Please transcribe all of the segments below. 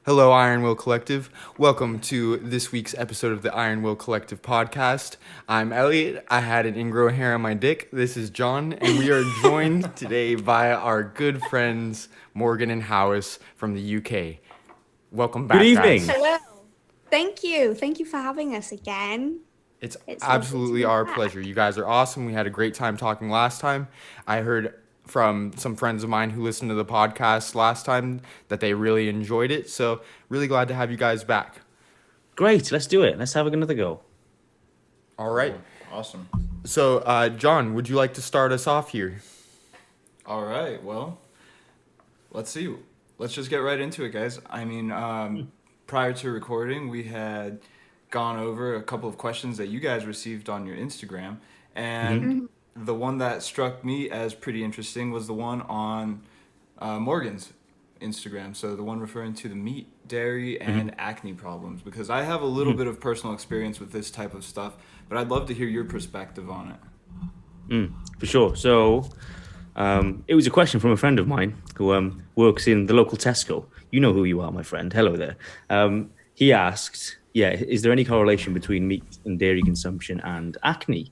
Hello, Iron Will Collective. Welcome to this week's episode of the Iron Will Collective podcast. I'm Elliot. I had an ingrown hair on my dick. This is John, and we are joined today by our good friends Morgan and Hawys from the UK. Welcome Good back, evening. guys. Hello. Thank you. Thank you for having us again. It's It's lovely to absolutely be our back. pleasure. You guys are awesome. We had a great time talking last time. I heard from some friends of mine who listened to the podcast last time that they really enjoyed it. So, really glad to have you guys back. Great, let's do it. Let's have another go. All right. Awesome. So, John, would you like to start us off here? All right. Well, let's see. Let's just get right into it, guys. I mean, prior to recording, we had gone over a couple of questions that you guys received on your Instagram, and the one that struck me as pretty interesting was the one on Morgan's Instagram. So the one referring to the meat, dairy, and acne problems. Because I have a little bit of personal experience with this type of stuff, but I'd love to hear your perspective on it. For sure. So, it was a question from a friend of mine who works in the local Tesco. You know who you are, my friend. Hello there. He asked, is there any correlation between meat and dairy consumption and acne?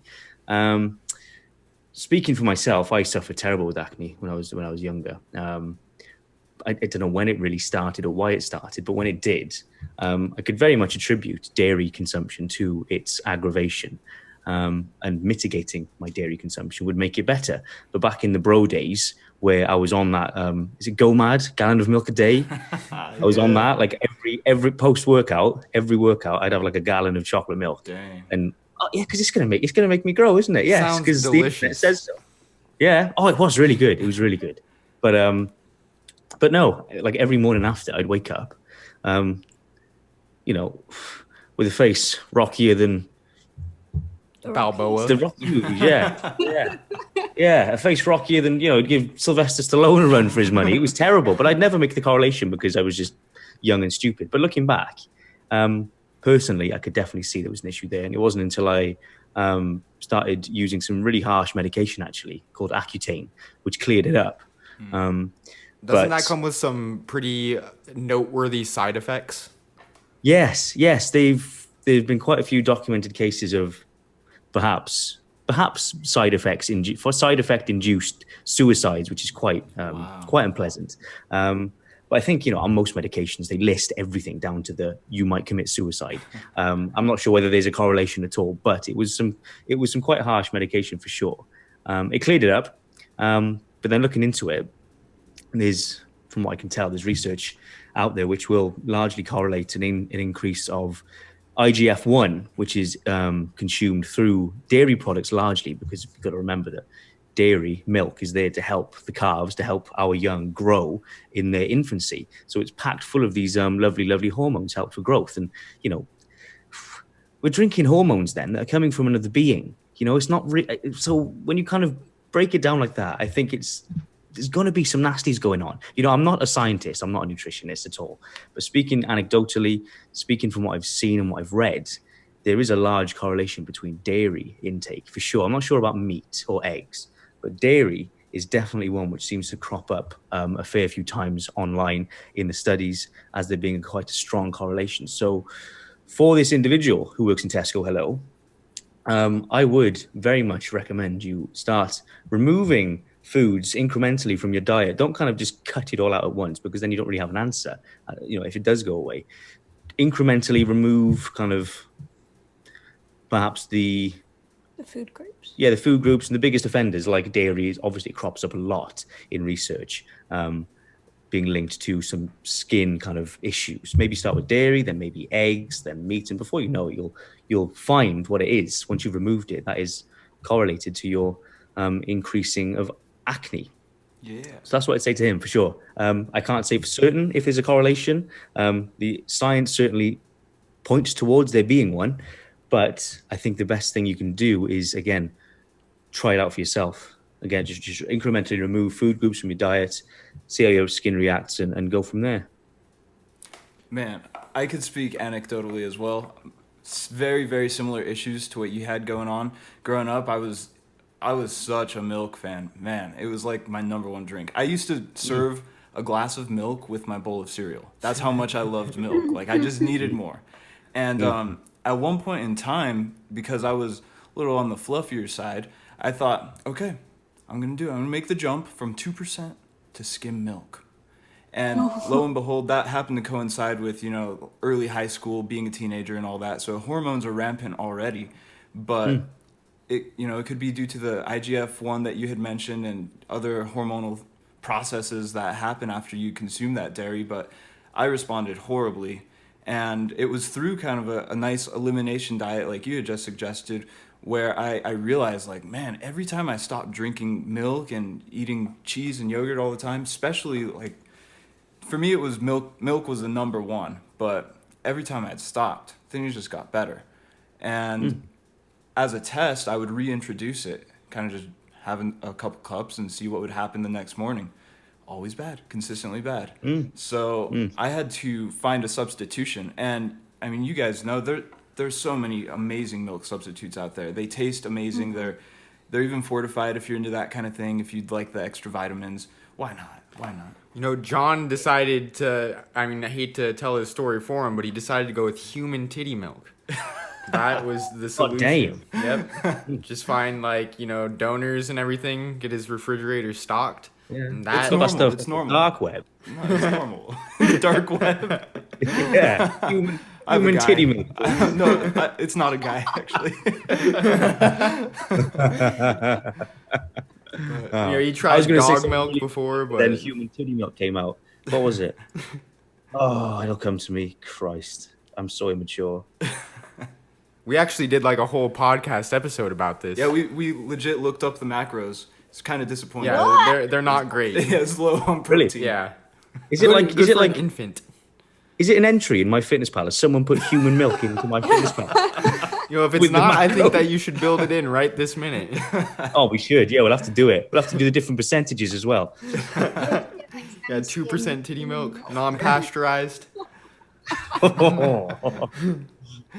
Speaking for myself, I suffered terrible with acne when I was younger. I don't know when it really started or why it started, but when it did, I could very much attribute dairy consumption to its aggravation. And mitigating my dairy consumption would make it better. But back in the bro days where I was on that, is it Go Mad, gallon of milk a day? I was on that, like every post-workout, every workout, I'd have like a gallon of chocolate milk. Dang. And because it's gonna make me grow, isn't it? Yes, Sounds because delicious. it says so. Yeah. Oh, it was really good. It was really good. But no, like every morning after, I'd wake up, with a face rockier than Balboa. the Rocky movies. Yeah, a face rockier than give Sylvester Stallone a run for his money. It was terrible, but I'd never make the correlation because I was just young and stupid. But looking back, personally, I could definitely see there was an issue there, and it wasn't until I started using some really harsh medication, actually called Accutane, which cleared it up. Doesn't that come with some pretty noteworthy side effects? Yes, there've been quite a few documented cases of perhaps side effect induced suicides, which is quite unpleasant. But I think on most medications they list everything down to the you might commit suicide. I'm not sure whether there's a correlation at all, but it was some quite harsh medication for sure. It cleared it up, but then looking into it, from what I can tell, there's research out there which will largely correlate an increase of IGF-1, which is consumed through dairy products largely, because you've got to remember that dairy milk is there to help the calves, to help our young grow in their infancy. So it's packed full of these lovely hormones, help for growth. And, we're drinking hormones then that are coming from another being. It's not so when you kind of break it down like that, I think there's going to be some nasties going on. I'm not a scientist. I'm not a nutritionist at all. But speaking anecdotally, speaking from what I've seen and what I've read, there is a large correlation between dairy intake, for sure. I'm not sure about meat or eggs, but dairy is definitely one which seems to crop up a fair few times online in the studies as there being quite a strong correlation. So for this individual who works in Tesco, hello, I would very much recommend you start removing foods incrementally from your diet. Don't kind of just cut it all out at once, because then you don't really have an answer. If it does go away, incrementally remove kind of perhaps the food groups. Yeah, the food groups, and the biggest offenders like dairy obviously crops up a lot in research, being linked to some skin kind of issues. Maybe start with dairy, then maybe eggs, then meat, and before you know it, you'll find what it is once you've removed it that is correlated to your increasing of acne. Yeah. So that's what I'd say to him for sure. I can't say for certain if there's a correlation. The science certainly points towards there being one, but I think the best thing you can do is, again, try it out for yourself. Again, just incrementally remove food groups from your diet, see how your skin reacts, and go from there. Man, I could speak anecdotally as well. It's very, very similar issues to what you had going on. Growing up, I was such a milk fan. Man, it was like my number one drink. I used to serve a glass of milk with my bowl of cereal. That's how much I loved milk. Like, I just needed more. And at one point in time, because I was a little on the fluffier side, I thought, okay, I'm going to make the jump from 2% to skim milk. And lo and behold, that happened to coincide with, early high school, being a teenager and all that. So hormones are rampant already. But it could be due to the IGF-1 that you had mentioned and other hormonal processes that happen after you consume that dairy. But I responded horribly. And it was through kind of a nice elimination diet like you had just suggested, where I realized, like, man, every time I stopped drinking milk and eating cheese and yogurt all the time, especially, like, for me, it was milk. Milk was the number one, but every time I'd stopped, things just got better. And as a test, I would reintroduce it, kind of just having a couple cups and see what would happen the next morning. Always bad, consistently bad. So I had to find a substitution. And I mean, you guys know there's so many amazing milk substitutes out there. They taste amazing. They're even fortified if you're into that kind of thing. If you'd like the extra vitamins, why not? John decided to, I hate to tell his story for him, but he decided to go with human titty milk. That was the solution. Oh, damn. Yep. Just find, donors and everything, get his refrigerator stocked. Yeah. And It's that, normal. It's normal. Dark web. No, it's normal. Dark web. Yeah. Human I'm a guy. titty milk. No, it's not a guy, actually. you tried dog milk before, but then human titty milk came out. What was it? Oh, it'll come to me. Christ, I'm so immature. we actually did a whole podcast episode about this. Yeah, we legit looked up the macros. It's kind of disappointing. Yeah, they're not great. Yeah, it's low on Really? protein. Yeah. Is it like? Is it like? an infant? Is it an entry in MyFitnessPal? Has someone put human milk into MyFitnessPal? If it's With the not, I think macro. that you should build it in right this minute. Oh, we should. Yeah, we'll have to do it. We'll have to do the different percentages as well. Yeah, 2% titty milk, non-pasteurized. I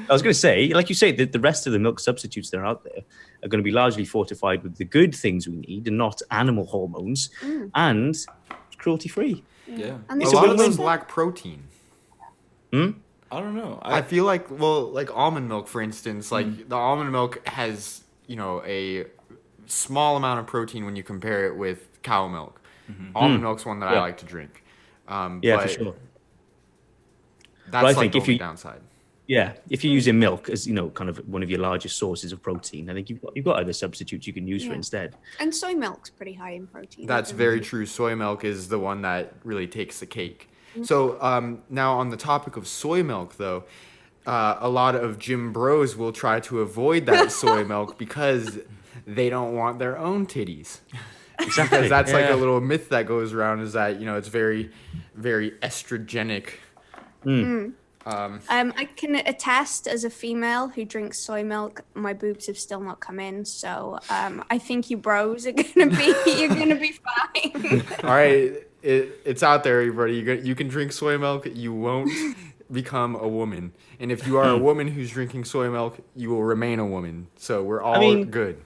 was going to say, like you say, that the rest of the milk substitutes that are out there are going to be largely fortified with the good things we need and not animal hormones and cruelty-free. Yeah. And A this lot is of those lack protein. I don't know. I feel like almond milk, for instance, the almond milk has, a small amount of protein when you compare it with cow milk. Almond milk's one that I like to drink. Yeah, but for sure. That's I the think if only you- downside. Yeah, if you're using milk as kind of one of your largest sources of protein, I think you've got other substitutes you can use for instead. And soy milk's pretty high in protein. That's very true. Soy milk is the one that really takes the cake. So now on the topic of soy milk, though, a lot of gym bros will try to avoid that soy milk because they don't want their own titties. Exactly. Because that's a little myth that goes around is that, it's very, very estrogenic. I can attest as a female who drinks soy milk, my boobs have still not come in. So I think you bros are you're gonna be fine. All right, it's out there, everybody. You can drink soy milk. You won't become a woman. And if you are a woman who's drinking soy milk, you will remain a woman. So we're all good.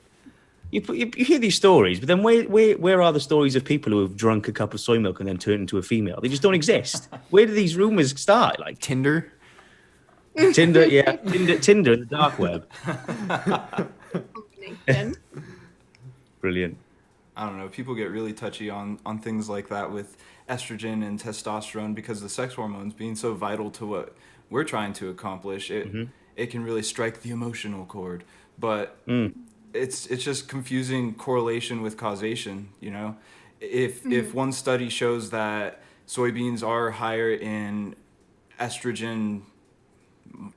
You hear these stories, but then where are the stories of people who have drunk a cup of soy milk and then turned into a female? They just don't exist. Where do these rumors start? Like Tinder? Tinder, yeah. Tinder, the dark web. Brilliant. I don't know. People get really touchy on things like that with estrogen and testosterone because the sex hormones being so vital to what we're trying to accomplish. It can really strike the emotional chord. But it's just confusing correlation with causation. If one study shows that soybeans are higher in estrogen,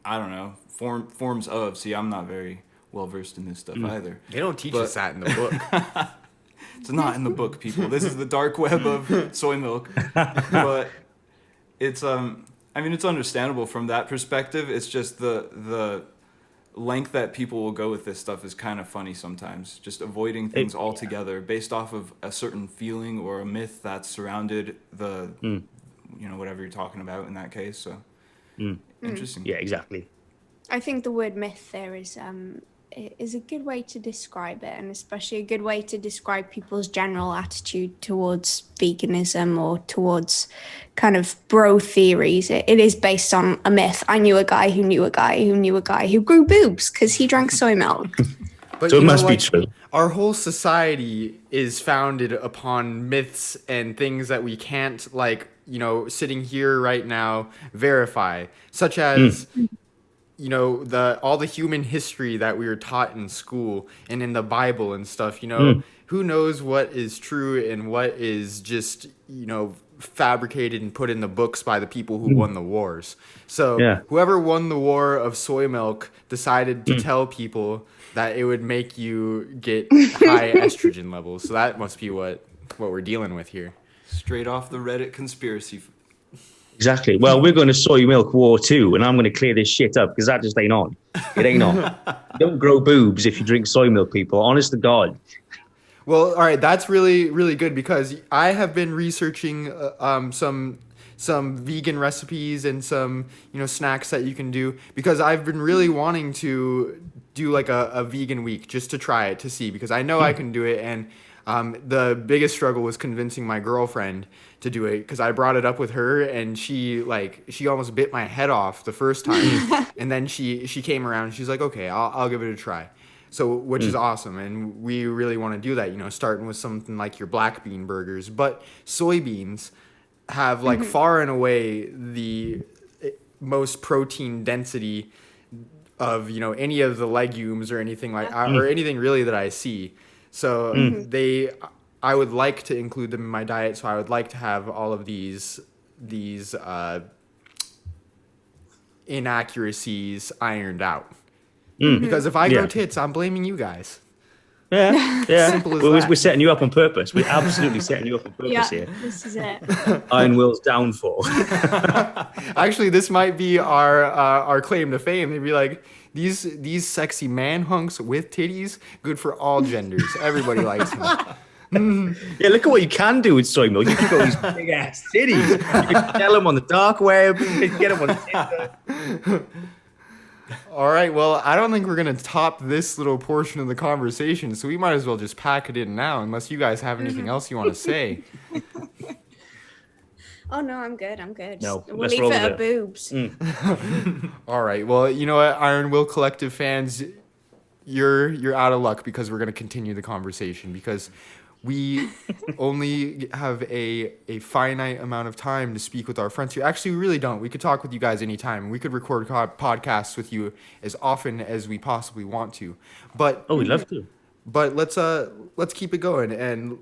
I don't know, forms of. See, I'm not very well versed in this stuff either. They don't teach us that in the book. It's not in the book, people. This is the dark web of soy milk. But it's it's understandable from that perspective. It's just the length that people will go with this stuff is kind of funny sometimes. Just avoiding things altogether based off of a certain feeling or a myth that's surrounded the whatever you're talking about in that case. So interesting. Yeah, exactly. I think the word myth there is is a good way to describe it, and especially a good way to describe people's general attitude towards veganism or towards kind of bro theories. It is based on a myth. I knew a guy who knew a guy who knew a guy who grew boobs because he drank soy milk. But So it you know must be what? true. Our whole society is founded upon myths and things that we can't, like, sitting here right now, verify, such as, all the human history that we were taught in school and in the Bible and stuff. Who knows what is true and what is just, fabricated and put in the books by the people who won the wars. So Yeah. whoever won the war of soy milk decided to tell people that it would make you get high estrogen levels. So that must be what we're dealing with here. Straight off the Reddit conspiracy. Exactly. Well, we're going to soy milk war too, and I'm going to clear this shit up because that just ain't on. It ain't on. You don't grow boobs if you drink soy milk, people. Honest to God. Well, all right, that's really, really good because I have been researching some vegan recipes and some snacks that you can do because I've been really wanting to do like a vegan week just to try it to see because I know I can do it, and the biggest struggle was convincing my girlfriend to do it because I brought it up with her and she almost bit my head off the first time and then she came around and she's like, okay, I'll give it a try. So, which is awesome, and we really want to do that, starting with something like your black bean burgers. But soybeans have like far and away the most protein density of any of the legumes or anything like or anything really that I see. So I would like to include them in my diet. So I would like to have all of these inaccuracies ironed out. Because if I grow tits, I'm blaming you guys. Yeah. Simple as that. We're setting you up on purpose. We're absolutely setting you up on purpose Yeah, here. this is it. Iron Will's downfall. Actually, this might be our claim to fame. They'd be like, these sexy man hunks with titties, good for all genders. Everybody likes them. Yeah, look at what you can do with soy milk. You can go these big ass titties. You can sell them on the dark web. You can get them on Tinder. All right, well, I don't think we're going to top this little portion of the conversation, so we might as well just pack it in now, unless you guys have anything else you want to say. Oh no, I'm good. No, We'll let's leave roll it with at it. boobs. All right, well, you know what, Iron Will Collective fans, you're out of luck because we're going to continue the conversation because we only have a finite amount of time to speak with our friends here. Actually, we really don't. We could talk with you guys anytime. We could record podcasts with you as often as we possibly want to. But We'd love to. But let's keep it going. And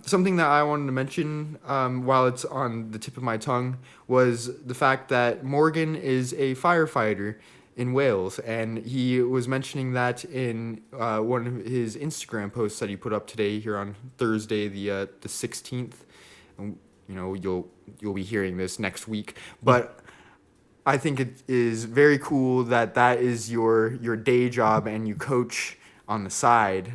something that I wanted to mention while it's on the tip of my tongue was the fact that Morgan is a firefighter in Wales, and he was mentioning that in one of his Instagram posts that he put up today here on Thursday, the 16th. And, you'll be hearing this next week, but I think it is very cool that is your day job and you coach on the side.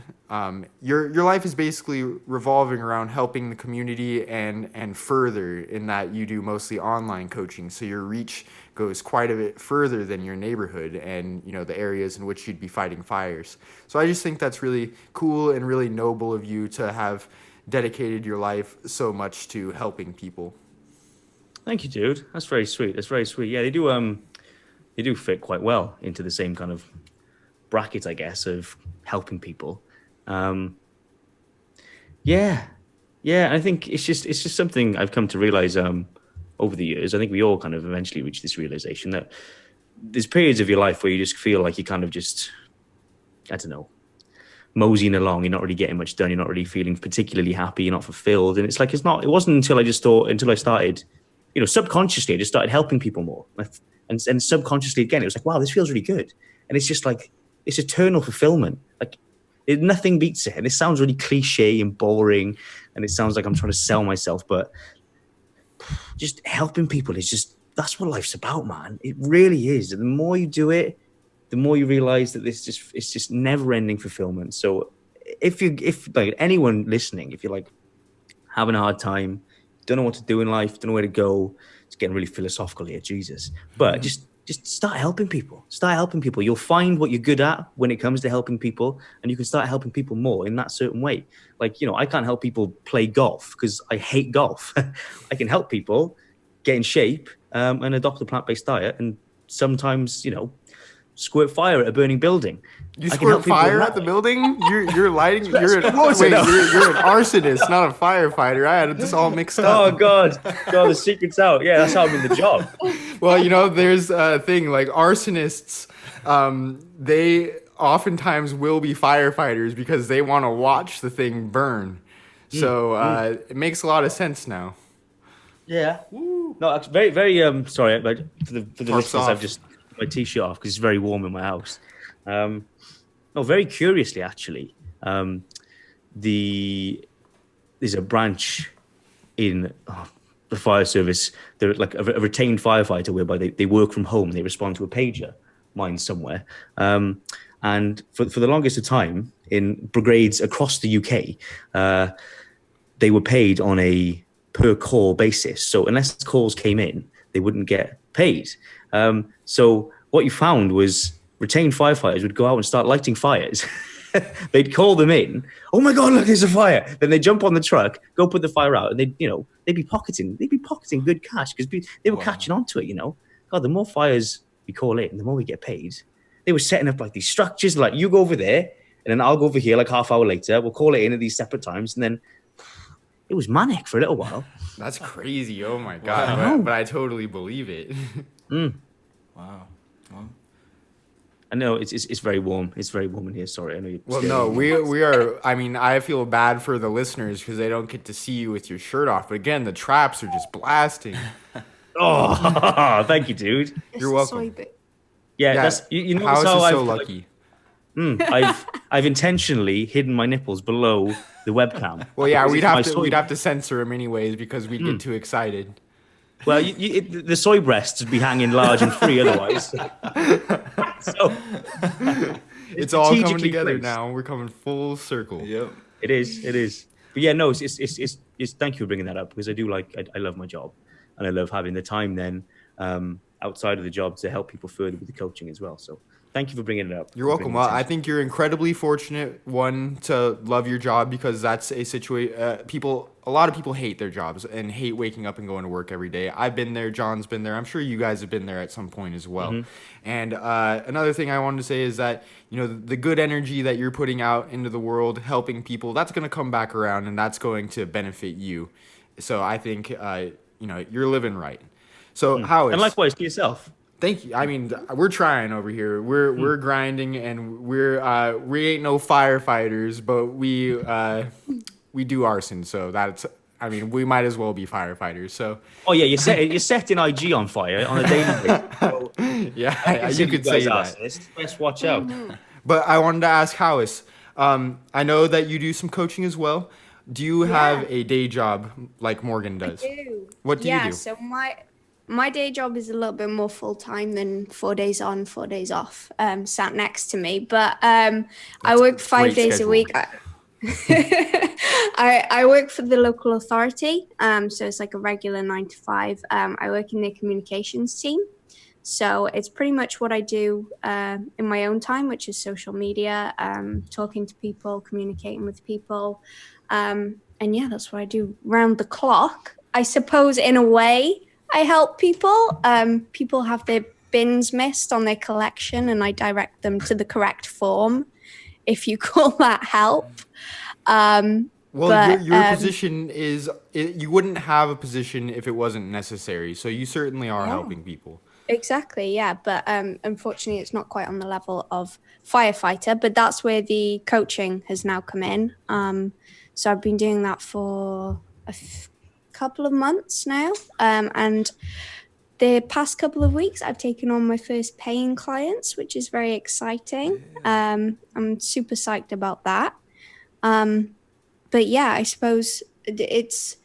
Your life is basically revolving around helping the community and further in that you do mostly online coaching. So your reach goes quite a bit further than your neighborhood and the areas in which you'd be fighting fires. So I just think that's really cool and really noble of you to have dedicated your life so much to helping people. Thank you, dude. That's very sweet. Yeah, they do fit quite well into the same kind of bracket, I guess, of helping people. Yeah. I think it's just something I've come to realize over the years. I think we all kind of eventually reach this realization that there's periods of your life where you just feel like you kind of just, I don't know, moseying along. You're not really getting much done. You're not really feeling particularly happy. You're not fulfilled. And it's like, it wasn't until I started, subconsciously, I just started helping people more. And subconsciously, again, it was like, wow, this feels really good. And it's just like, it's eternal fulfillment. Like, nothing beats it. And it sounds really cliche and boring. And it sounds like I'm trying to sell myself. But just helping people that's what life's about, man. It really is. And the more you do it, the more you realize that it's just never-ending fulfillment. So if like anyone listening, if you're like having a hard time, don't know what to do in life, don't know where to go, it's getting really philosophical here, Jesus. But just just start helping people. Start helping people. You'll find what you're good at when it comes to helping people, and you can start helping people more in that certain way. Like, I can't help people play golf because I hate golf. I can help people get in shape and adopt a plant-based diet, and sometimes, squirt fire at a burning building. You squirt fire at the building? You're lighting. You're an arsonist, not a firefighter. I had this all mixed up. Oh God, the secret's out. Yeah, that's how I'm in the job. Well, there's a thing like arsonists. They oftentimes will be firefighters because they want to watch the thing burn. So it makes a lot of sense now. Yeah. Woo. No, it's very, very. Sorry, but for the listeners, off. I've just put my t-shirt off because it's very warm in my house. No, very curiously, actually, there's a branch in the fire service. They're like a retained firefighter, whereby they work from home. They respond to a pager, mine somewhere. And for the longest of time, in brigades across the UK, they were paid on a per call basis. So unless calls came in, they wouldn't get paid. So what you found was retained firefighters would go out and start lighting fires. They'd call them in. Oh my God, look, there's a fire. Then they jump on the truck, go put the fire out, and they'd be pocketing good cash because they were catching on to it. God, the more fires we call in, the more we get paid. They were setting up like these structures, like you go over there, and then I'll go over here like half hour later. We'll call it in at these separate times, and then it was manic for a little while. That's crazy. Oh my God. But I totally believe it. Wow. Well, I know it's very warm. It's very warm in here. Sorry, I know you're. Well, no, we are. I mean, I feel bad for the listeners because they don't get to see you with your shirt off. But again, the traps are just blasting. Oh, thank you, dude. You're welcome. Yeah, that's you know Hawys how is I've so lucky. I've intentionally hidden my nipples below the webcam. Well, yeah, we'd have to censor them anyways because we'd get too excited. Well, the soy breasts would be hanging large and free otherwise. So it's all coming together now. We're coming full circle. yep. It is. But yeah, no, it's thank you for bringing that up because I love my job and I love having the time then outside of the job to help people further with the coaching as well. So thank you for bringing it up. You're welcome. Well, I think you're incredibly fortunate, one, to love your job because that's a situation. A lot of people hate their jobs and hate waking up and going to work every day. I've been there. John's been there. I'm sure you guys have been there at some point as well. Mm-hmm. And another thing I wanted to say is that, the good energy that you're putting out into the world, helping people, that's going to come back around and that's going to benefit you. So I think, you're living right. So Hawys. And likewise to yourself. Thank you. I mean, we're trying over here. We're grinding, and we ain't no firefighters, but we do arson. So we might as well be firefighters. So. Oh yeah, you're setting IG on fire on a daily basis. So yeah, you could say that. Best watch out. But I wanted to ask Hawys. I know that you do some coaching as well. Do you have a day job like Morgan does? I do. What do you do? Yeah, so my day job is a little bit more full-time than 4 days on, 4 days off, sat next to me. But I work 5 days a week. I work for the local authority, so it's like a regular 9 to 5. I work in their communications team. So it's pretty much what I do in my own time, which is social media, talking to people, communicating with people. And yeah, that's what I do round the clock. I suppose in a way I help people. People have their bins missed on their collection and I direct them to the correct form, if you call that help. Your position is, you wouldn't have a position if it wasn't necessary. So you certainly are helping people. Exactly, yeah. But unfortunately, it's not quite on the level of firefighter. But that's where the coaching has now come in. So I've been doing that for a couple of months now. And the past couple of weeks, I've taken on my first paying clients, which is very exciting. I'm super psyched about that. But yeah, I suppose it's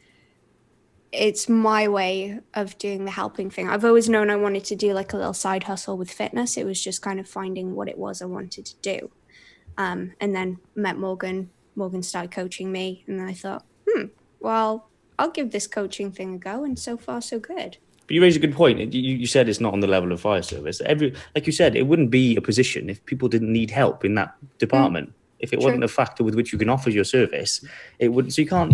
my way of doing the helping thing. I've always known I wanted to do like a little side hustle with fitness. It was just kind of finding what it was I wanted to do. And then met Morgan. Morgan started coaching me. And then I thought, well, I'll give this coaching thing a go. And so far, so good. But you raise a good point. You said it's not on the level of fire service. Like you said, it wouldn't be a position if people didn't need help in that department. If it wasn't a factor with which you can offer your service, it wouldn't. So you can't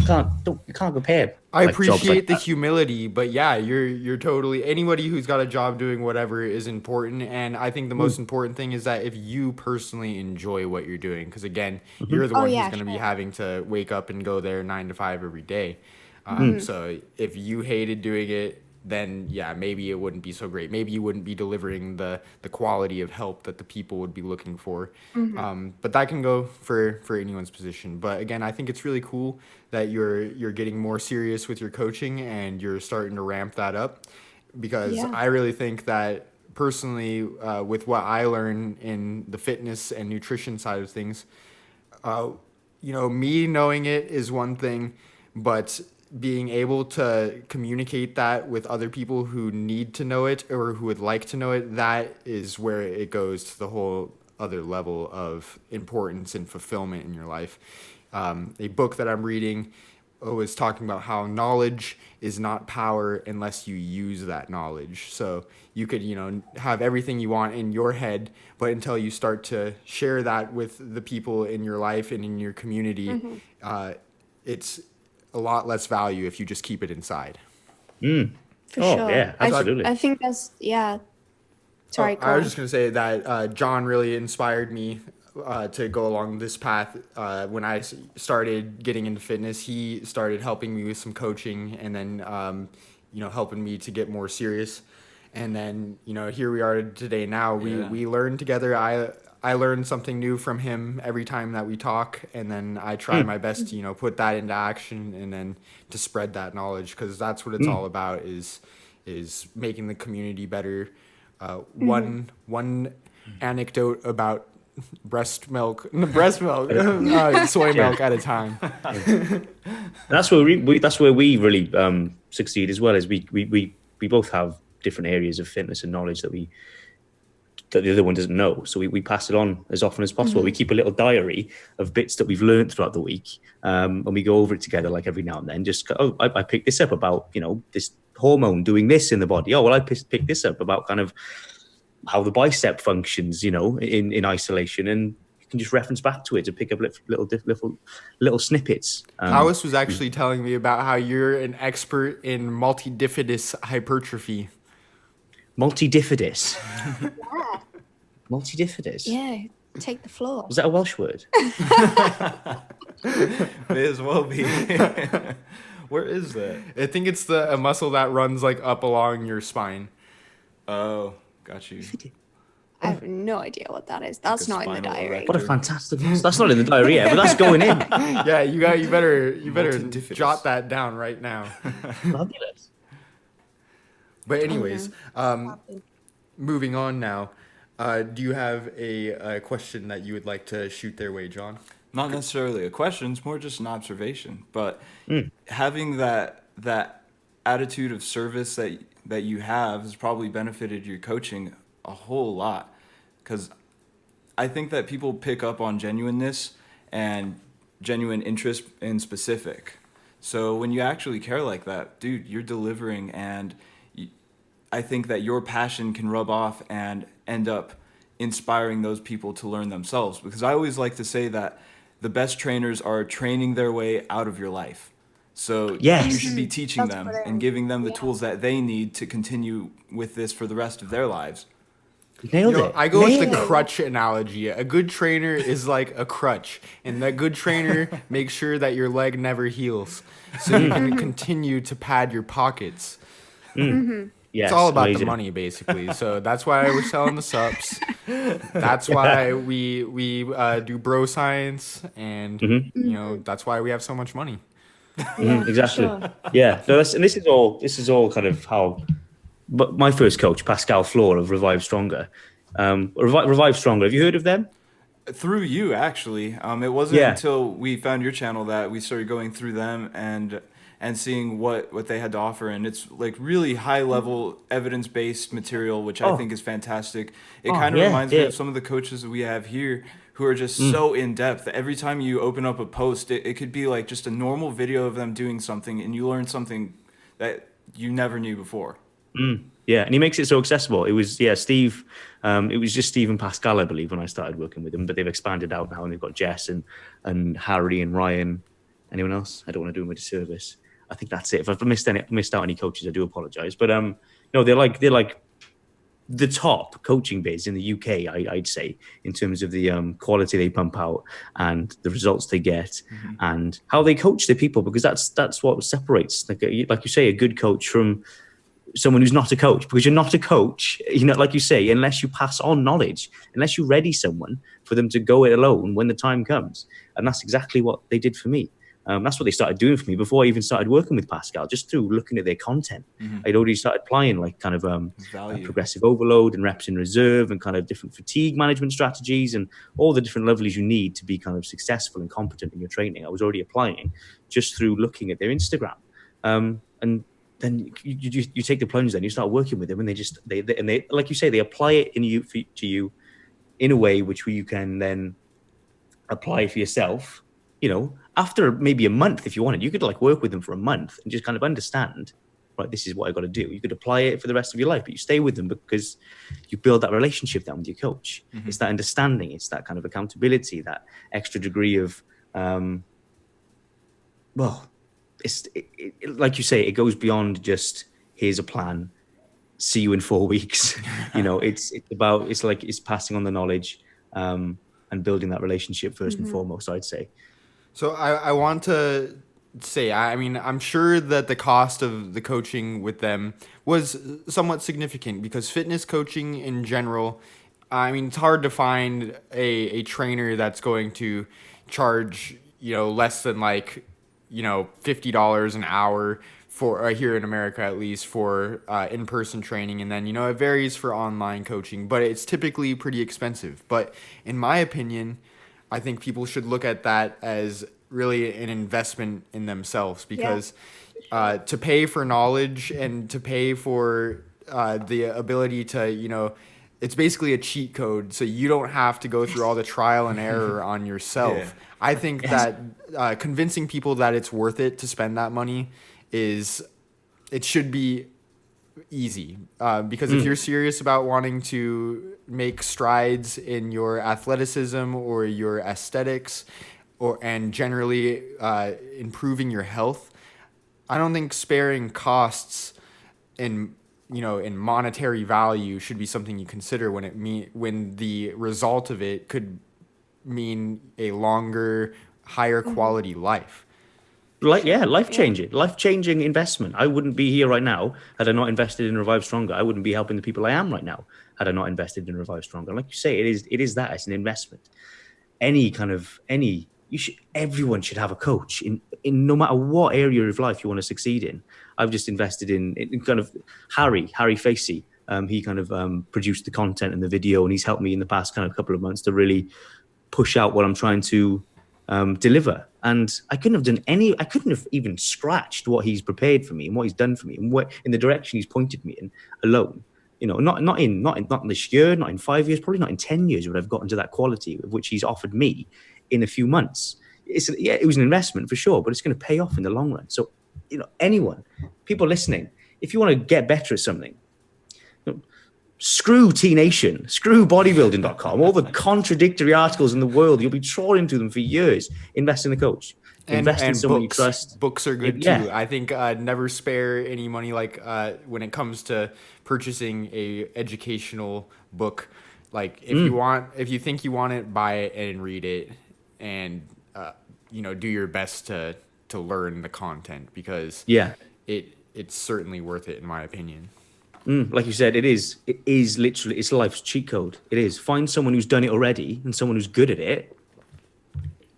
compare. I like, jobs appreciate like the that. humility, but yeah, you're totally, anybody who's got a job doing whatever is important, and I think the most important thing is that if you personally enjoy what you're doing, because again, you're the Oh one who's yeah, going to be sure. having to wake up and go there 9 to 5 every day. So if you hated doing it, then yeah, maybe it wouldn't be so great. Maybe you wouldn't be delivering the quality of help that the people would be looking for. But that can go for anyone's position. But again, I think it's really cool that you're getting more serious with your coaching and you're starting to ramp that up, because Yeah. I really think that personally, with what I learn in the fitness and nutrition side of things, me knowing it is one thing, but being able to communicate that with other people who need to know it or who would like to know it, that is where it goes to the whole other level of importance and fulfillment in your life. A book that I'm reading was talking about how knowledge is not power unless you use that knowledge. So you could, have everything you want in your head, but until you start to share that with the people in your life and in your community, it's a lot less value if you just keep it inside. For Oh, sure. yeah, absolutely. I think that's Sorry, go I was on. just going to say that John really inspired me to go along this path. When I started getting into fitness, he started helping me with some coaching, and then, helping me to get more serious. And then, here we are today now. We learn together. I learn something new from him every time that we talk, and then I try my best to, put that into action and then to spread that knowledge, because that's what it's all about, is making the community better. One anecdote about soy milk milk at a time. That's where we really succeed as well. As we both have different areas of fitness and knowledge that the other one doesn't know. So we pass it on as often as possible. We keep a little diary of bits that we've learned throughout the week, and we go over it together, like every now and then. Just I picked this up about this hormone doing this in the body. Oh well, I picked this up about kind of how the bicep functions, in isolation, and you can just reference back to it to pick up little snippets. Hawys was actually telling me about how you're an expert in multidifidus hypertrophy. Multidifidus. Yeah. Multidifidus. Yeah. Take the floor. Was that a Welsh word? May as well be. Where is that? I think it's a muscle that runs like up along your spine. Oh, got you. I have no idea what that is. That's not in the spinal diary. What a fantastic. That's not in the diary yet, but that's going in. Yeah, you better Multidifidus. jot that down right now. Fabulous. But anyways, moving on now. Do you have a question that you would like to shoot their way, John? Not necessarily a question, it's more just an observation. But having that attitude of service that you have has probably benefited your coaching a whole lot. Because I think that people pick up on genuineness and genuine interest in specific. So when you actually care like that, dude, you're delivering, and I think that your passion can rub off and end up inspiring those people to learn themselves. Because I always like to say that the best trainers are training their way out of your life. So Yes. you should be teaching That's them brilliant. and giving them the Yeah. tools that they need to continue with this for the rest of their lives. Nailed it. I go with the Nailed it. crutch analogy. A good trainer is like a crutch, and that good trainer makes sure that your leg never heals, so you can continue to pad your pockets. Yes, It's all about the amazing. money, basically. So that's why we're selling the subs. That's why we do bro science, and that's why we have so much money. Yeah, Exactly. for sure. Yeah. No, this is all kind of how. But my first coach, Pascal Floor of Revive Stronger. Revive Stronger. Have you heard of them? Through you, actually. It wasn't Yeah. until we found your channel that we started going through them and seeing what they had to offer. And it's like really high level evidence based material, which I think is fantastic. It kind of yeah, reminds me yeah. of some of the coaches that we have here who are just so in depth that every time you open up a post, it could be like just a normal video of them doing something, and you learn something that you never knew before. Yeah, and he makes it so accessible. It was Steve. It was just Steve and Pascal, I believe, when I started working with them. But they've expanded out now, and they've got Jess and Harry and Ryan. Anyone else? I don't want to do them a disservice. I think that's it. If I've missed out any coaches, I do apologize. But no, they're like the top coaching biz in the UK, I'd say, in terms of the quality they pump out and the results they get and how they coach their people, because that's what separates, like you say, a good coach from someone who's not a coach. Because you're not a coach, like you say, unless you pass on knowledge, unless you ready someone for them to go it alone when the time comes. And that's exactly what they did for me. That's what they started doing for me before I even started working with Pascal, just through looking at their content. I'd already started applying like kind of progressive overload and reps in reserve and kind of different fatigue management strategies and all the different levels you need to be kind of successful and competent in your training. I was already applying just through looking at their Instagram. And then you take the plunge, then you start working with them, and they like you say, they apply it to you in a way which you can then apply for yourself. After maybe a month, if you wanted, you could like work with them for a month and just kind of understand, right, this is what I got to do. You could apply it for the rest of your life, but you stay with them because you build that relationship then with your coach. It's that understanding, it's that kind of accountability, that extra degree of, like you say, it goes beyond just here's a plan, see you in 4 weeks. It's passing on the knowledge and building that relationship first and foremost, I'd say. So I want to say, I mean, I'm sure that the cost of the coaching with them was somewhat significant, because fitness coaching in general, I mean, it's hard to find a trainer that's going to charge, less than like, $50 an hour for here in America, at least, for in-person training. And then, it varies for online coaching, but it's typically pretty expensive. But in my opinion, I think people should look at that as really an investment in themselves, because to pay for knowledge and to pay for the ability to, it's basically a cheat code, so you don't have to go through all the trial and error on yourself. Yeah. I think that convincing people that it's worth it to spend that money it should be easy, because if you're serious about wanting to make strides in your athleticism or your aesthetics and generally improving your health, I don't think sparing costs in monetary value should be something you consider when the result of it could mean a longer, higher quality life. Life-changing investment. I wouldn't be here right now had I not invested in Revive Stronger. I wouldn't be helping the people I am right now had I not invested in Revive Stronger. Like you say, it is that. It's an investment. Everyone should have a coach in no matter what area of life you want to succeed in. I've just invested in kind of Harry Facey. He kind of produced the content and the video, and he's helped me in the past kind of couple of months to really push out what I'm trying to deliver. And I couldn't have even scratched what he's prepared for me and what he's done for me and what in the direction he's pointed me in alone. Not in this year, not in 5 years, probably not in 10 years would I've gotten to that quality of which he's offered me in a few months. It was an investment for sure, but it's going to pay off in the long run. So, people listening, if you want to get better at something, screw T-Nation, screw bodybuilding.com, all the contradictory articles in the world, you'll be trawling through them for years. Invest in a coach. Invest in someone you trust. Books are good too. I think never spare any money when it comes to purchasing a educational book. Like if you think you want it, buy it and read it, and do your best to learn the content, because it's certainly worth it in my opinion. Like you said, it is literally, it's life's cheat code. It is. Find someone who's done it already and someone who's good at it,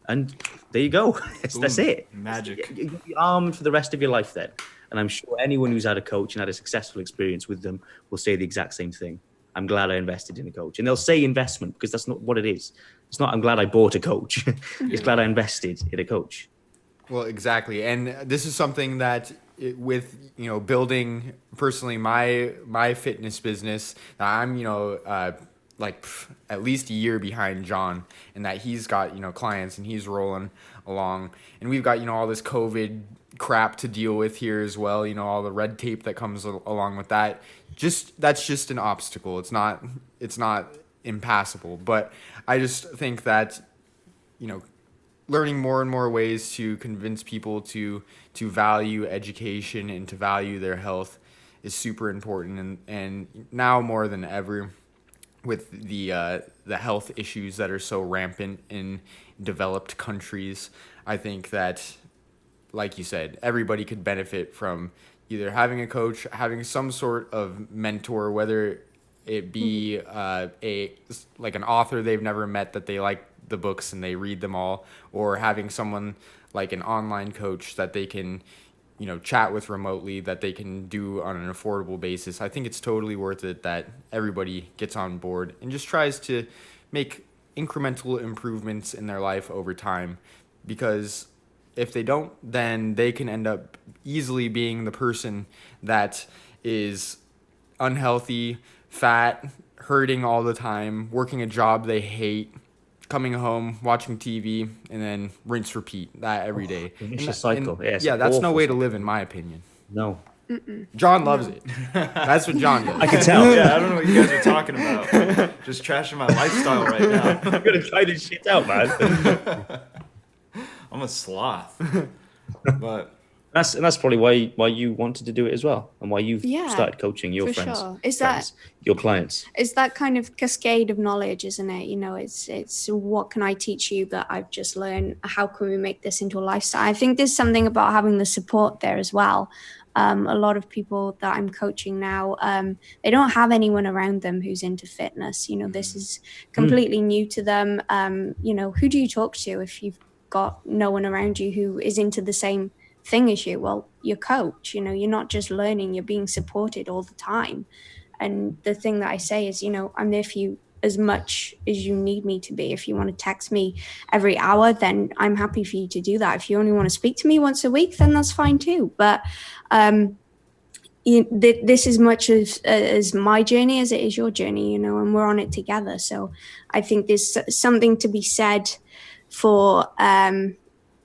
and there you go. That's it. Magic. You'll be armed for the rest of your life then. And I'm sure anyone who's had a coach and had a successful experience with them will say the exact same thing. I'm glad I invested in a coach. And they'll say investment, because that's not what it is. It's not, I'm glad I bought a coach. It's glad I invested in a coach. Well, exactly. And this is something that with, building personally my fitness business, I'm, at least a year behind John, and that he's got, clients and he's rolling along, and we've got, all this COVID, crap to deal with here as well. You know, all the red tape that comes along with that. That's just an obstacle. It's not impassable. But I just think that, you know, learning more and more ways to convince people to value education and to value their health is super important, and now more than ever with the health issues that are so rampant in developed countries. I think that, like you said, everybody could benefit from either having a coach, having some sort of mentor, whether it be an author they've never met that they like the books and they read them all, or having someone like an online coach that they can, you know, chat with remotely, that they can do on an affordable basis. I think it's totally worth it that everybody gets on board and just tries to make incremental improvements in their life over time, because if they don't, then they can end up easily being the person that is unhealthy, fat, hurting all the time, working a job they hate, coming home, watching TV, and then rinse, repeat that every day. Vicious cycle. Yeah, that's no way to live, in my opinion. No. John loves it. That's what John does. I can tell. Yeah, I don't know what you guys are talking about. Just trashing my lifestyle right now. I'm gonna try this shit out, man. I'm a sloth. But That's probably why you wanted to do it as well, and why you've Yeah, started coaching your for friends, sure. Is friends, your clients. It's that kind of cascade of knowledge, isn't it? You know, it's what can I teach you that I've just learned? How can we make this into a lifestyle? I think there's something about having the support there as well. A lot of people that I'm coaching now, they don't have anyone around them who's into fitness. You know, this is completely new to them. You know, who do you talk to if you've got no one around you who is into the same thing as you? Well, your coach. You know, you're not just learning, you're being supported all the time. And the thing that I say is, you know, I'm there for you as much as you need me to be. If you want to text me every hour, then I'm happy for you to do that. If you only want to speak to me once a week, then that's fine too. But this is much as my journey as it is your journey, you know, and we're on it together. So I think there's something to be said for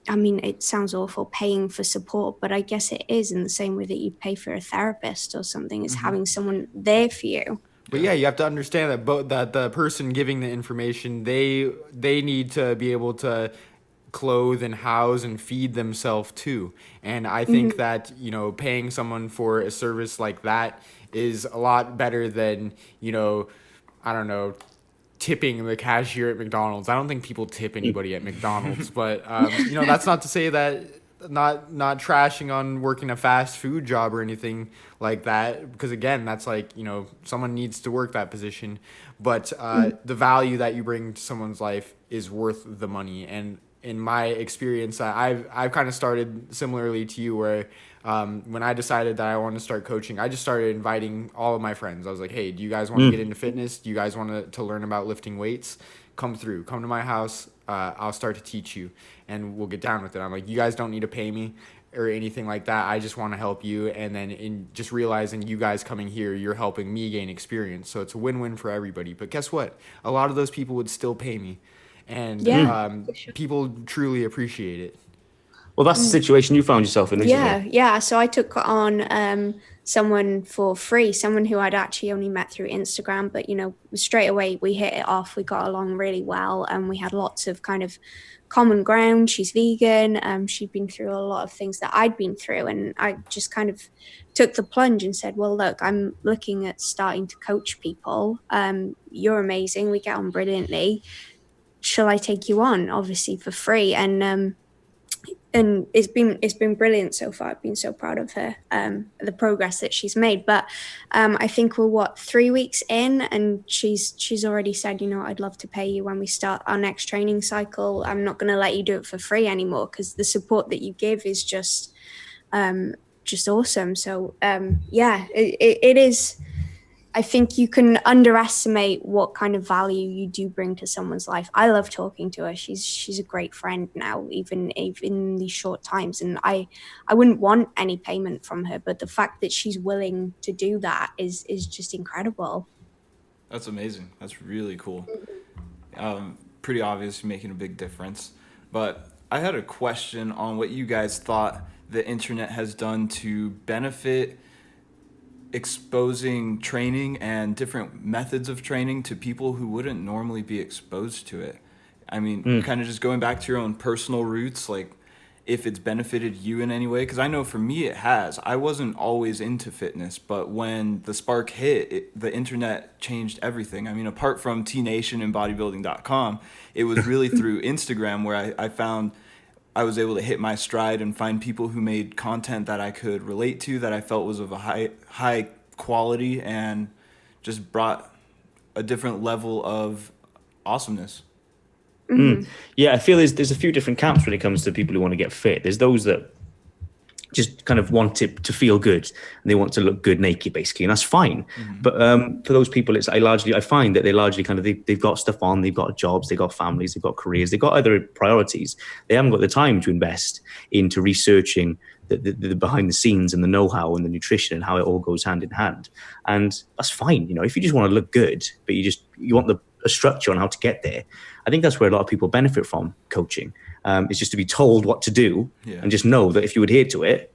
I mean, it sounds awful, paying for support, but I guess it is in the same way that you pay for a therapist or something, is having someone there for you. But yeah, you have to understand that the person giving the information, they need to be able to clothe and house and feed themselves too. And I think that, you know, paying someone for a service like that is a lot better than, you know, I don't know, tipping the cashier at McDonald's. I don't think people tip anybody at McDonald's, but you know, that's not to say that not trashing on working a fast food job or anything like that, because again, that's like, you know, someone needs to work that position, but the value that you bring to someone's life is worth the money. And in my experience, I've kind of started similarly to you, where when I decided that I wanted to start coaching, I just started inviting all of my friends. I was like, hey, do you guys want to get into fitness? Do you guys want to learn about lifting weights? Come through. Come to my house. I'll start to teach you, and we'll get down with it. I'm like, you guys don't need to pay me or anything like that. I just want to help you. And then in just realizing you guys coming here, you're helping me gain experience. So it's a win-win for everybody. But guess what? A lot of those people would still pay me. And people truly appreciate it. Well, that's the situation you found yourself in recently. Yeah. So I took on someone for free, someone who I'd actually only met through Instagram, but, you know, straight away we hit it off. We got along really well, and we had lots of kind of common ground. She's vegan. She'd been through a lot of things that I'd been through, and I just kind of took the plunge and said, well, look, I'm looking at starting to coach people. You're amazing. We get on brilliantly. Shall I take you on? Obviously for free. And it's been brilliant so far. I've been so proud of her, the progress that she's made. But I think we're 3 weeks in, and she's already said, you know, I'd love to pay you when we start our next training cycle. I'm not going to let you do it for free anymore, because the support that you give is just awesome. So it is. I think you can underestimate what kind of value you do bring to someone's life. I love talking to her. She's a great friend now, even in these short times. And I wouldn't want any payment from her, but the fact that she's willing to do that is just incredible. That's amazing. That's really cool. Pretty obvious, you're making a big difference. But I had a question on what you guys thought the internet has done to benefit exposing training and different methods of training to people who wouldn't normally be exposed to it. I mean, kind of just going back to your own personal roots, like if it's benefited you in any way, because I know for me it has. I wasn't always into fitness, but when the spark hit, the internet changed everything. I mean, apart from T-Nation and bodybuilding.com, it was really through Instagram where I found I was able to hit my stride and find people who made content that I could relate to, that I felt was of a high quality, and just brought a different level of awesomeness. Yeah, I feel there's a few different camps when it comes to people who want to get fit. There's those that just kind of want it to feel good and they want to look good naked, basically, and that's fine. But for those people, I find that they largely kind of they've got stuff on, they've got jobs, they've got families, they've got careers, they've got other priorities. They haven't got the time to invest into researching the behind the scenes and the know-how and the nutrition and how it all goes hand in hand. And that's fine, you know. If you just want to look good, but you want a structure on how to get there, I think that's where a lot of people benefit from coaching. It's just to be told what to do and just know that if you adhere to it,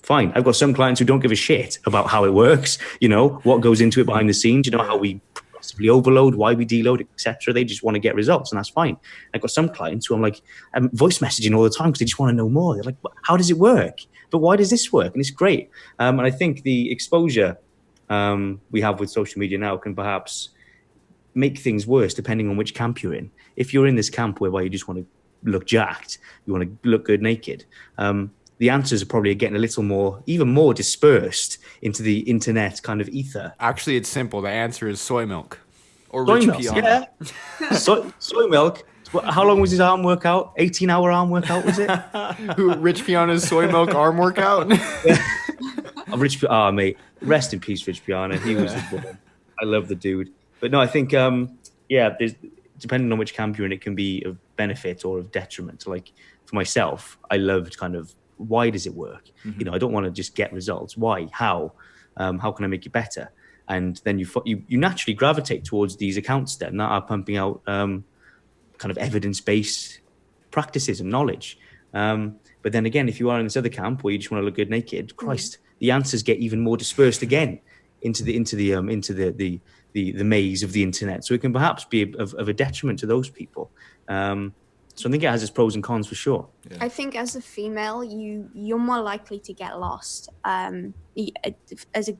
fine. I've got some clients who don't give a shit about how it works, you know, what goes into it behind the scenes, you know, how we progressively overload, why we deload, etc. They just want to get results, and that's fine. I've got some clients who I'm voice messaging all the time because they just want to know more. They're like, how does it work? But why does this work? And it's great. And I think the exposure we have with social media now can perhaps make things worse depending on which camp you're in. If you're in this camp whereby you just want to look jacked, you want to look good naked, the answers are probably getting a little even more dispersed into the internet kind of ether. Actually, it's simple. The answer is soy milk. Or Soy rich milk, pea. yeah. soy milk. How long was his arm workout? 18-hour arm workout, was it? Rich Piana's soy milk arm workout? Mate, rest in peace, Rich Piana. He was a boy. I love the dude. But no, I think, there's, depending on which camp you're in, it can be of benefit or of detriment. Like for myself, I loved kind of, why does it work? You know, I don't want to just get results. Why? How? How can I make it better? And then you naturally gravitate towards these accounts then that are pumping out kind of evidence-based practices and knowledge. But then again, if you are in this other camp where you just want to look good naked, Christ, the answers get even more dispersed again into the maze of the internet. So it can perhaps be of a detriment to those people. So I think it has its pros and cons for sure. Yeah. I think as a female, you're more likely to get lost. As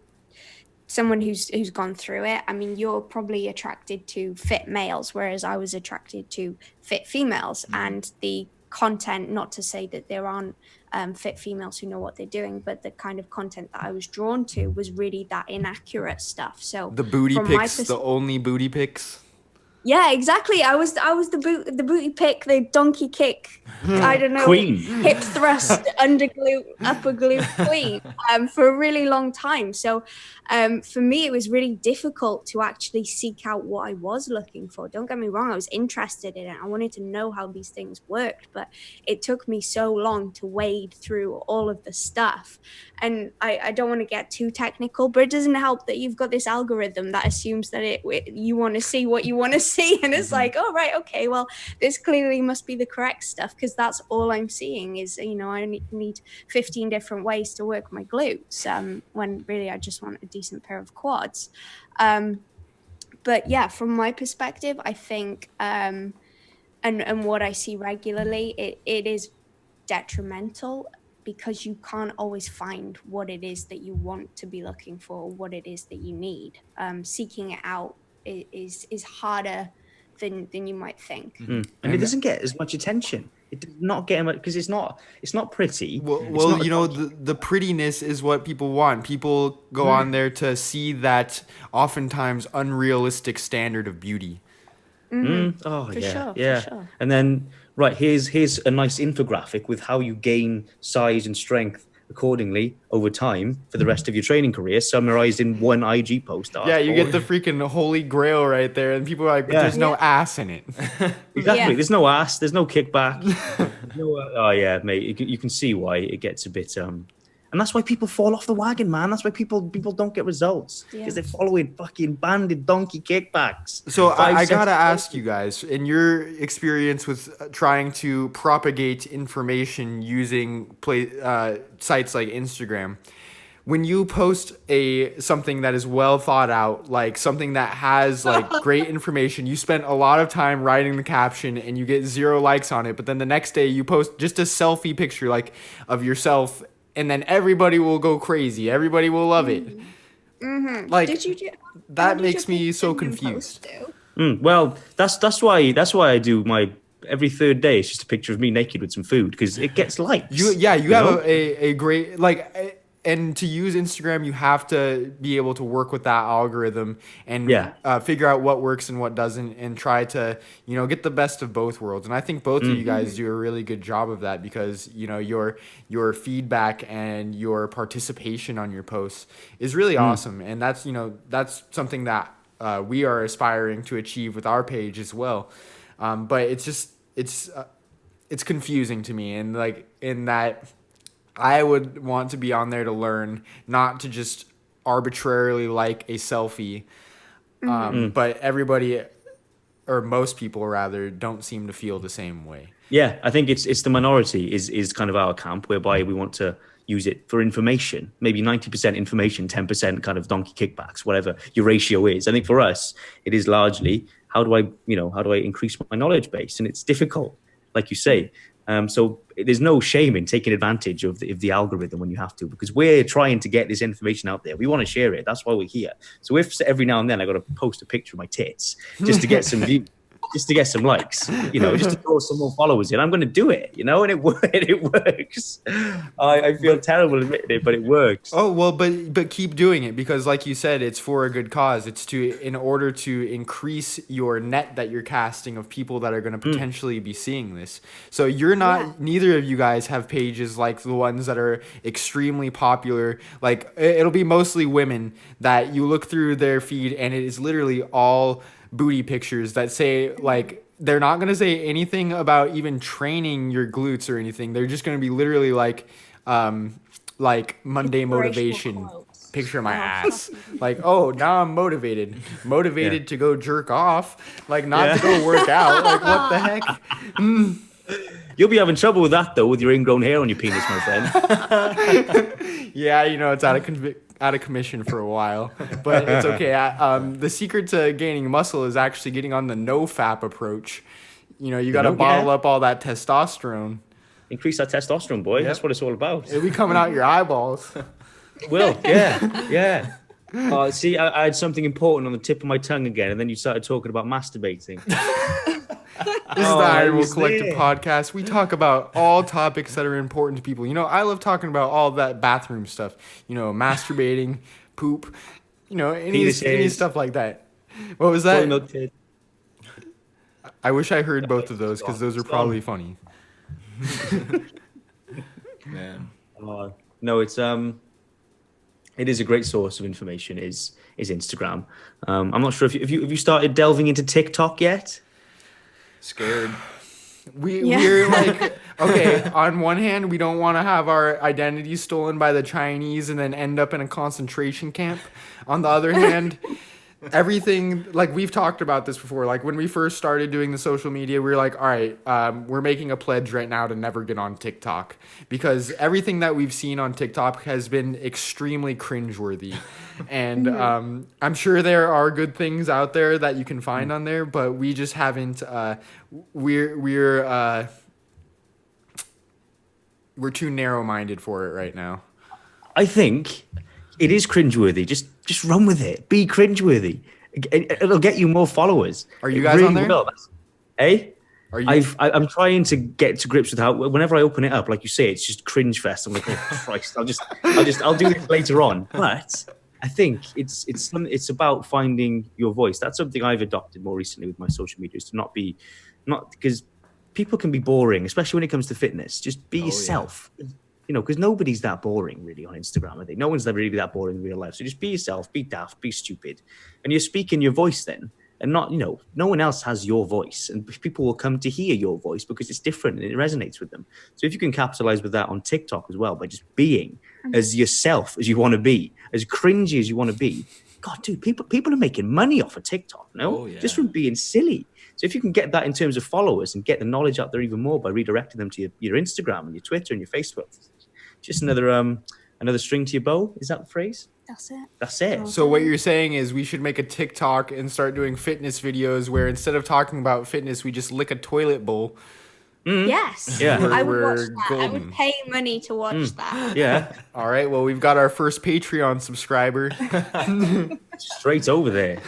someone who's gone through it, I mean, you're probably attracted to fit males, whereas I was attracted to fit females. And the content, not to say that there aren't fit females who know what they're doing, but the kind of content that I was drawn to was really that inaccurate stuff. So the booty pics, the only booty pics. Yeah, exactly. I was the booty pick, the donkey kick, I don't know, queen. Hip thrust, under glute, upper glute queen for a really long time. So for me, it was really difficult to actually seek out what I was looking for. Don't get me wrong, I was interested in it. I wanted to know how these things worked, but it took me so long to wade through all of the stuff. And I don't want to get too technical, but it doesn't help that you've got this algorithm that assumes that you want to see what you want to see. And it's like, oh, right, okay, well, this clearly must be the correct stuff because that's all I'm seeing is, you know, I need 15 different ways to work my glutes when really I just want a decent pair of quads. But yeah, from my perspective, I think, and what I see regularly, it is detrimental because you can't always find what it is that you want to be looking for, what it is that you need. Seeking it out is harder than you might think. And it doesn't get as much attention. It does not get much because it's not pretty. Well, you know, the prettiness is what people want. People go on there to see that oftentimes unrealistic standard of beauty. Oh, For yeah, sure, yeah. for sure. And then, right, here's a nice infographic with how you gain size and strength accordingly over time for the rest of your training career, summarized in one IG post. Yeah, you get the freaking holy grail right there, and people are like, but there's no ass in it. Exactly. Yeah. There's no ass. There's no kickback. Oh yeah, mate. You can see why it gets a bit And that's why people fall off the wagon, man. That's why people don't get results because they're following fucking banded donkey kickbacks. So I gotta ask you guys, in your experience with trying to propagate information using sites like Instagram, when you post something that is well thought out, like something that has like great information, you spent a lot of time writing the caption and you get 0 likes on it, but then the next day you post just a selfie picture like of yourself, and then everybody will go crazy. Everybody will love it. Mm-hmm. Like that makes me so confused. Well, that's why I do my every third day. It's just a picture of me naked with some food because it gets likes. You have a great like. And to use Instagram, you have to be able to work with that algorithm and figure out what works and what doesn't, and try to, get the best of both worlds. And I think both of you guys do a really good job of that because, your feedback and your participation on your posts is really awesome. And that's, that's something that we are aspiring to achieve with our page as well. But it's just, it's confusing to me, and like in that I would want to be on there to learn, not to just arbitrarily like a selfie. But everybody, or most people rather, don't seem to feel the same way. Yeah, I think it's the minority is kind of our camp, whereby we want to use it for information, maybe 90% information, 10% kind of donkey kickbacks, whatever your ratio is. I think for us, it is largely how do I increase my knowledge base? And it's difficult, like you say. So there's no shame in taking advantage of the algorithm when you have to, because we're trying to get this information out there. We want to share it. That's why we're here. So if every now and then I got to post a picture of my tits just to get some views, just to get some likes, just to draw some more followers in, I'm going to do it, and it works. I feel terrible admitting it, but it works. Oh, well, but keep doing it, because like you said, it's for a good cause. It's in order to increase your net that you're casting of people that are going to potentially be seeing this. So you're not, neither of you guys have pages like the ones that are extremely popular. Like it'll be mostly women that you look through their feed and it is literally all booty pictures that say like they're not going to say anything about even training your glutes or anything. They're just going to be literally like Monday motivation quotes. Picture of my ass. Like, oh, now I'm motivated to go jerk off, like not to go work out. Like, what the heck? You'll be having trouble with that though, with your ingrown hair on your penis, my friend. Yeah, it's out of commission for a while, but it's okay. The secret to gaining muscle is actually getting on the no-fap approach. You got to bottle up all that testosterone. Increase that testosterone, boy. Yep. That's what it's all about. It'll be coming out your eyeballs. It will, yeah. See, I had something important on the tip of my tongue again, and then you started talking about masturbating. This is the Iron Will Collective podcast. We talk about all topics that are important to people. I love talking about all that bathroom stuff. Masturbating, poop, any stuff like that. What was that? I wish I heard both of those, because those are probably funny. Man. No, it is a great source of information. Is Instagram. I'm not sure if you started delving into TikTok yet. Scared. We're like, okay, on one hand, we don't want to have our identities stolen by the Chinese and then end up in a concentration camp. On the other hand, everything, like we've talked about this before, like when we first started doing the social media, we were like, all right, we're making a pledge right now to never get on TikTok, because everything that we've seen on TikTok has been extremely cringeworthy. And I'm sure there are good things out there that you can find on there, but we just haven't, we're too narrow-minded for it right now. I think it is cringeworthy. Just run with it. Be cringeworthy. It'll get you more followers. Are you guys on there? Hey? Are you? I'm trying to get to grips with how whenever I open it up, like you say, it's just cringe fest. I'm like, oh Christ, I'll do this later on. But I think it's about finding your voice. That's something I've adopted more recently with my social media, is to not because people can be boring, especially when it comes to fitness. Just be yourself. Yeah. Because nobody's that boring really on Instagram. I think no one's really that boring in real life. So just be yourself, be daft, be stupid, and you're speaking your voice then. and not, no one else has your voice, and people will come to hear your voice because it's different and it resonates with them. So if you can capitalize with that on TikTok as well, by just being as yourself as you want to be, as cringy as you want to be, God, dude, people are making money off of TikTok, just from being silly. So if you can get that in terms of followers and get the knowledge out there even more by redirecting them to your Instagram and your Twitter and your Facebook, just another string to your bow. Is that the phrase? That's it. So what you're saying is we should make a TikTok and start doing fitness videos where instead of talking about fitness, we just lick a toilet bowl. Yes. Yeah. I would watch We're that. I golden. would pay money to watch that. Yeah. All right. Well, we've got our first Patreon subscriber. Straight over there.